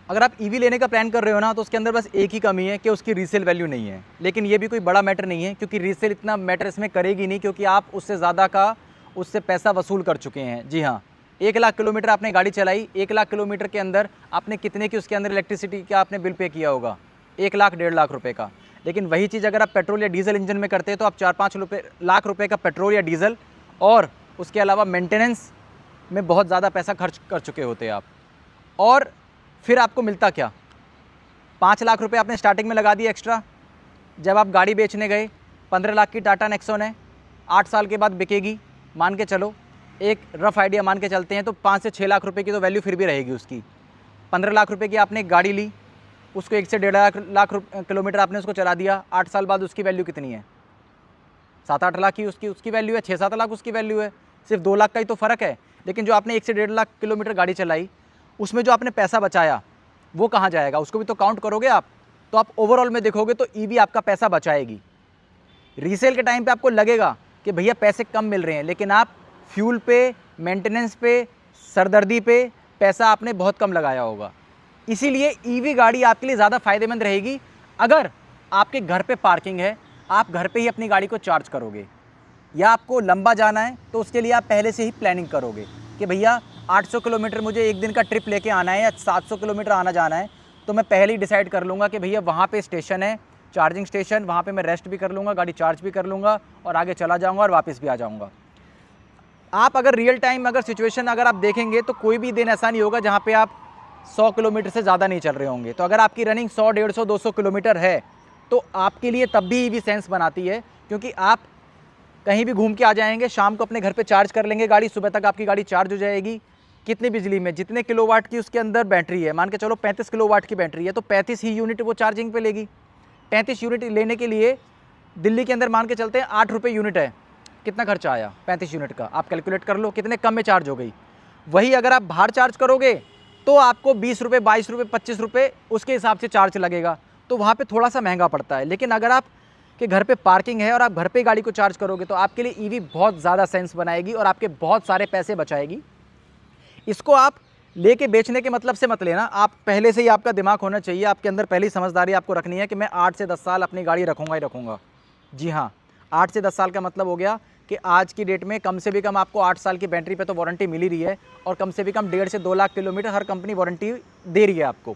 अगर आप ईवी लेने का प्लान कर रहे हो ना, तो उसके अंदर बस एक ही कमी है कि उसकी रीसेल वैल्यू नहीं है। लेकिन ये भी कोई बड़ा मैटर नहीं है, क्योंकि रीसेल इतना मैटर इसमें करेगी नहीं, क्योंकि आप उससे ज़्यादा का उससे पैसा वसूल कर चुके हैं। जी हाँ, 1 लाख किलोमीटर आपने गाड़ी चलाई, 1 लाख किलोमीटर के अंदर आपने कितने की उसके अंदर इलेक्ट्रिसिटी का आपने बिल पे किया होगा? 1 लाख 1.5 लाख रुपये का। लेकिन वही चीज़ अगर आप पेट्रोल या डीजल इंजन में करते हैं, तो आप 4-5 लाख रुपये का पेट्रोल या डीजल और उसके अलावा मेंटेनेंस में बहुत ज़्यादा पैसा खर्च कर चुके होते हैं आप। और फिर आपको मिलता क्या? 5 लाख रुपए आपने स्टार्टिंग में लगा दिए एक्स्ट्रा। जब आप गाड़ी बेचने गए, 15 लाख की टाटा नेक्सॉन है, 8 साल के बाद बिकेगी, मान के चलो, एक रफ़ आइडिया मान के चलते हैं, तो 5 से 6 लाख रुपए की तो वैल्यू फिर भी रहेगी उसकी। 15 लाख रुपए की आपने एक गाड़ी ली, उसको 1 से 1.5 लाख किलोमीटर आपने उसको चला दिया, 8 साल बाद उसकी वैल्यू कितनी है? 7-8 लाख की उसकी वैल्यू है, 6-7 लाख उसकी वैल्यू है। सिर्फ 2 लाख का ही तो फ़र्क है। लेकिन जो आपने 1 से 1.5 लाख किलोमीटर गाड़ी चलाई, उसमें जो आपने पैसा बचाया वो कहाँ जाएगा? उसको भी तो काउंट करोगे आप। तो आप ओवरऑल में देखोगे तो ईवी आपका पैसा बचाएगी। रीसेल के टाइम पे आपको लगेगा कि भैया पैसे कम मिल रहे हैं, लेकिन आप फ्यूल पे, मेंटेनेंस पे, सरदर्दी पे पैसा आपने बहुत कम लगाया होगा। इसीलिए ईवी गाड़ी आपके लिए ज़्यादा फ़ायदेमंद रहेगी। अगर आपके घर पे पार्किंग है, आप घर पे ही अपनी गाड़ी को चार्ज करोगे, या आपको लंबा जाना है तो उसके लिए आप पहले से ही प्लानिंग करोगे कि भैया 800 किलोमीटर मुझे एक दिन का ट्रिप लेके आना है या 700 किलोमीटर आना जाना है, तो मैं पहले ही डिसाइड कर लूँगा कि भैया वहाँ पे स्टेशन है, चार्जिंग स्टेशन, वहाँ पे मैं रेस्ट भी कर लूँगा, गाड़ी चार्ज भी कर लूँगा और आगे चला जाऊँगा और वापस भी आ जाऊँगा। आप अगर रियल टाइम अगर सिचुएशन अगर आप देखेंगे, तो कोई भी दिन ऐसा नहीं होगा जहाँ पे आप 100 किलोमीटर से ज़्यादा नहीं चल रहे होंगे। तो अगर आपकी रनिंग 100, 150, 200 किलोमीटर है, तो आपके लिए तब भी ईवी सेंस बनाती है, क्योंकि आप कहीं भी घूम के आ जाएंगे, शाम को अपने घर पे चार्ज कर लेंगे गाड़ी, सुबह तक आपकी गाड़ी चार्ज हो जाएगी। कितनी बिजली में, जितने किलोवाट की उसके अंदर बैटरी है, मान के चलो 35 किलोवाट की बैटरी है, तो 35 ही यूनिट वो चार्जिंग पे लेगी। 35 यूनिट लेने के लिए दिल्ली के अंदर मान के चलते हैं 8 रुपये यूनिट है, कितना खर्चा आया 35 यूनिट का? आप कैलकुलेट कर लो कितने कम में चार्ज हो गई। वही अगर आप बाहर चार्ज करोगे तो आपको 20 रुपये, 22 रुपये, 25 रुपये उसके हिसाब से चार्ज लगेगा, तो वहाँ पर थोड़ा सा महंगा पड़ता है। लेकिन अगर आप कि घर पे पार्किंग है और आप घर पे गाड़ी को चार्ज करोगे, तो आपके लिए ईवी बहुत ज़्यादा सेंस बनाएगी और आपके बहुत सारे पैसे बचाएगी। इसको आप लेके बेचने के मतलब से मत लेना। आप पहले से ही आपका दिमाग होना चाहिए, आपके अंदर पहली समझदारी आपको रखनी है कि मैं 8 से 10 साल अपनी गाड़ी रखूँगा ही रखूँगा। जी हाँ, 8 से 10 साल का मतलब हो गया कि आज की डेट में कम से भी कम आपको 8 साल की बैटरी पे तो वारंटी मिल ही रही है, और कम से भी कम 1.5 से 2 लाख किलोमीटर हर कंपनी वारंटी दे रही है आपको।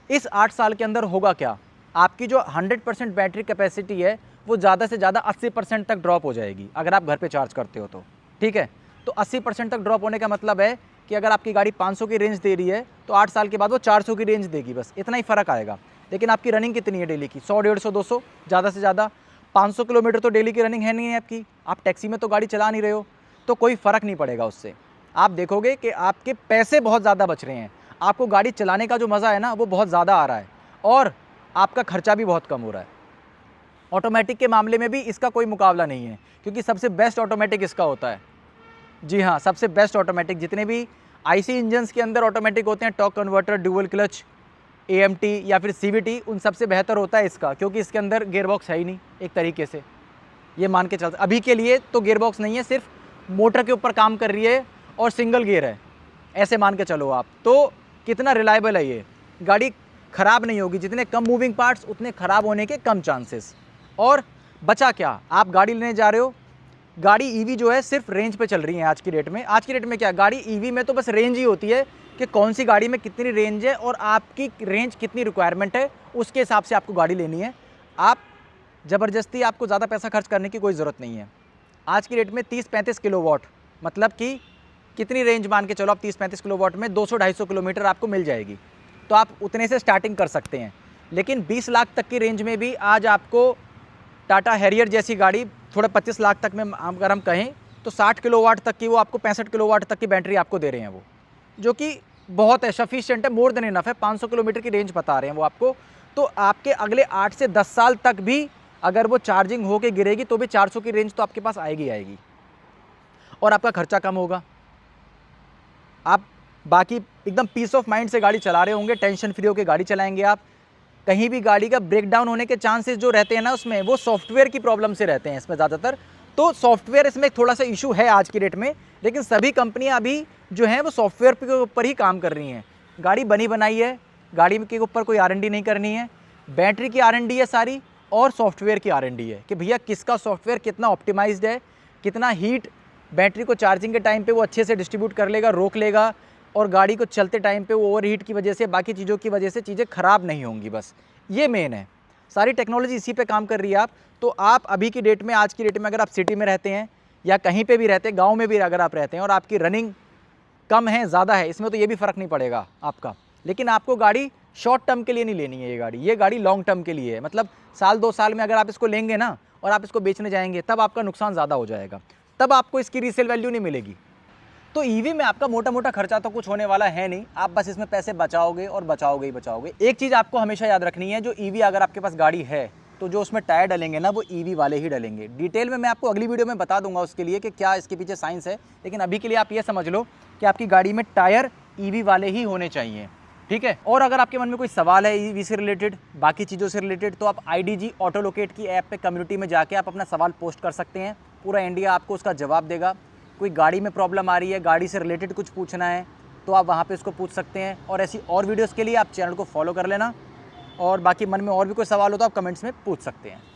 इस 8 साल के अंदर होगा क्या? आपकी जो 100% बैटरी कैपेसिटी है, वो ज़्यादा से ज़्यादा 80% तक ड्रॉप हो जाएगी अगर आप घर पे चार्ज करते हो तो। ठीक है, तो 80% तक ड्रॉप होने का मतलब है कि अगर आपकी गाड़ी 500 की रेंज दे रही है, तो 8 साल के बाद वो 400 की रेंज देगी, बस इतना ही फ़र्क आएगा। लेकिन आपकी रनिंग कितनी है डेली की? 100, 150, 200, ज़्यादा से ज़्यादा 500 किलोमीटर तो डेली की रनिंग है नहीं है आपकी। आप टैक्सी में तो गाड़ी चला नहीं रहे हो, तो कोई फ़र्क नहीं पड़ेगा उससे। आप देखोगे कि आपके पैसे बहुत ज़्यादा बच रहे हैं, आपको गाड़ी चलाने का जो मज़ा है ना, वो बहुत ज़्यादा आ रहा है, और आपका खर्चा भी बहुत कम हो रहा है। ऑटोमेटिक के मामले में भी इसका कोई मुकाबला नहीं है, क्योंकि सबसे बेस्ट ऑटोमेटिक इसका होता है। जी हाँ, सबसे बेस्ट ऑटोमेटिक जितने भी आईसी इंजन्स के अंदर ऑटोमेटिक होते हैं, torque converter, dual clutch, AMT या फिर सीवीटी, उन सबसे बेहतर होता है इसका, क्योंकि इसके अंदर गियरबॉक्स है ही नहीं एक तरीके से। ये मान के चलते अभी के लिए तो गियरबॉक्स नहीं है, सिर्फ मोटर के ऊपर काम कर रही है और सिंगल गियर है, ऐसे मान के चलो आप। तो कितना रिलायबल है ये गाड़ी, ख़राब नहीं होगी। जितने कम मूविंग पार्ट्स उतने ख़राब होने के कम चांसेस। और बचा क्या? आप गाड़ी लेने जा रहे हो, गाड़ी ईवी जो है सिर्फ रेंज पे चल रही है आज की डेट में। आज की डेट में क्या, गाड़ी ईवी में तो बस रेंज ही होती है कि कौन सी गाड़ी में कितनी रेंज है और आपकी रेंज कितनी रिक्वायरमेंट है, उसके हिसाब से आपको गाड़ी लेनी है। आप ज़बरदस्ती आपको ज़्यादा पैसा खर्च करने की कोई ज़रूरत नहीं है। आज की डेट में 30-35 किलोवाट, मतलब कि कितनी रेंज मान के चलो आप, 30-35 किलोवाट में 200-250 किलोमीटर आपको मिल जाएगी, तो आप उतने से स्टार्टिंग कर सकते हैं। लेकिन 20 लाख तक की रेंज में भी आज आपको टाटा हैरियर जैसी गाड़ी, थोड़ा 25 लाख तक में अगर हम कहें तो 60 किलोवाट तक की, वो आपको 65 किलोवाट तक की बैटरी आपको दे रहे हैं वो, जो कि बहुत है, सफिशिएंट है, मोर देन इनफ है। 500 किलोमीटर की रेंज बता रहे हैं वो आपको। तो आपके अगले 8 से 10 साल तक भी अगर वो चार्जिंग होके गिरेगी तो भी 400 की रेंज तो आपके पास आएगी आएगी, और आपका खर्चा कम होगा। आप बाकी एकदम पीस ऑफ माइंड से गाड़ी चला रहे होंगे, टेंशन फ्री होकर गाड़ी चलाएंगे आप। कहीं भी गाड़ी का ब्रेकडाउन होने के चांसेस जो रहते हैं ना, उसमें वो सॉफ्टवेयर की प्रॉब्लम से रहते हैं इसमें ज़्यादातर। तो सॉफ्टवेयर इसमें थोड़ा सा इशू है आज की डेट में, लेकिन सभी कंपनियां अभी जो हैं वो सॉफ्टवेयर के ऊपर ही काम कर रही हैं। गाड़ी बनी बनाई है, गाड़ी के ऊपर कोई R&D नहीं करनी है, बैटरी की R&D है सारी और सॉफ्टवेयर की R&D है कि भैया किसका सॉफ्टवेयर कितना ऑप्टिमाइज्ड है, कितना हीट बैटरी को चार्जिंग के टाइम पे वो अच्छे से डिस्ट्रीब्यूट कर लेगा, रोक लेगा, और गाड़ी को चलते टाइम पे वो ओवरहीट की वजह से, बाकी चीज़ों की वजह से चीज़ें ख़राब नहीं होंगी। बस ये मेन है, सारी टेक्नोलॉजी इसी पे काम कर रही है। आप तो आप अभी की डेट में, आज की डेट में अगर आप सिटी में रहते हैं या कहीं पे भी रहते हैं, गाँव में भी अगर आप रहते हैं और आपकी रनिंग कम है ज़्यादा है, इसमें तो ये भी फ़र्क नहीं पड़ेगा आपका, लेकिन आपको गाड़ी शॉर्ट टर्म के लिए नहीं लेनी है। ये गाड़ी लॉन्ग टर्म के लिए है। मतलब साल 2 साल में अगर आप इसको लेंगे ना और आप इसको बेचने जाएंगे, तब आपका नुकसान ज़्यादा हो जाएगा, तब आपको इसकी रीसेल वैल्यू नहीं मिलेगी। तो ईवी में आपका मोटा मोटा खर्चा तो कुछ होने वाला है नहीं, आप बस इसमें पैसे बचाओगे और बचाओगे ही बचाओगे। एक चीज़ आपको हमेशा याद रखनी है, जो ईवी अगर आपके पास गाड़ी है तो जो उसमें टायर डलेंगे ना, वो ईवी वाले ही डलेंगे। डिटेल में मैं आपको अगली वीडियो में बता दूंगा उसके लिए कि क्या इसके पीछे साइंस है, लेकिन अभी के लिए आप ये समझ लो कि आपकी गाड़ी में टायर ईवी वाले ही होने चाहिए, ठीक है। और अगर आपके मन में कोई सवाल है ईवी से रिलेटेड, बाकी चीज़ों से रिलेटेड, तो आप IDG ऑटो लोकेट की ऐप पे कम्युनिटी में जाके आप अपना सवाल पोस्ट कर सकते हैं। पूरा इंडिया आपको उसका जवाब देगा। कोई गाड़ी में प्रॉब्लम आ रही है, गाड़ी से रिलेटेड कुछ पूछना है, तो आप वहाँ पे उसको पूछ सकते हैं। और ऐसी और वीडियोज़ के लिए आप चैनल को फॉलो कर लेना, और बाकी मन में और भी कोई सवाल हो तो आप कमेंट्स में पूछ सकते हैं।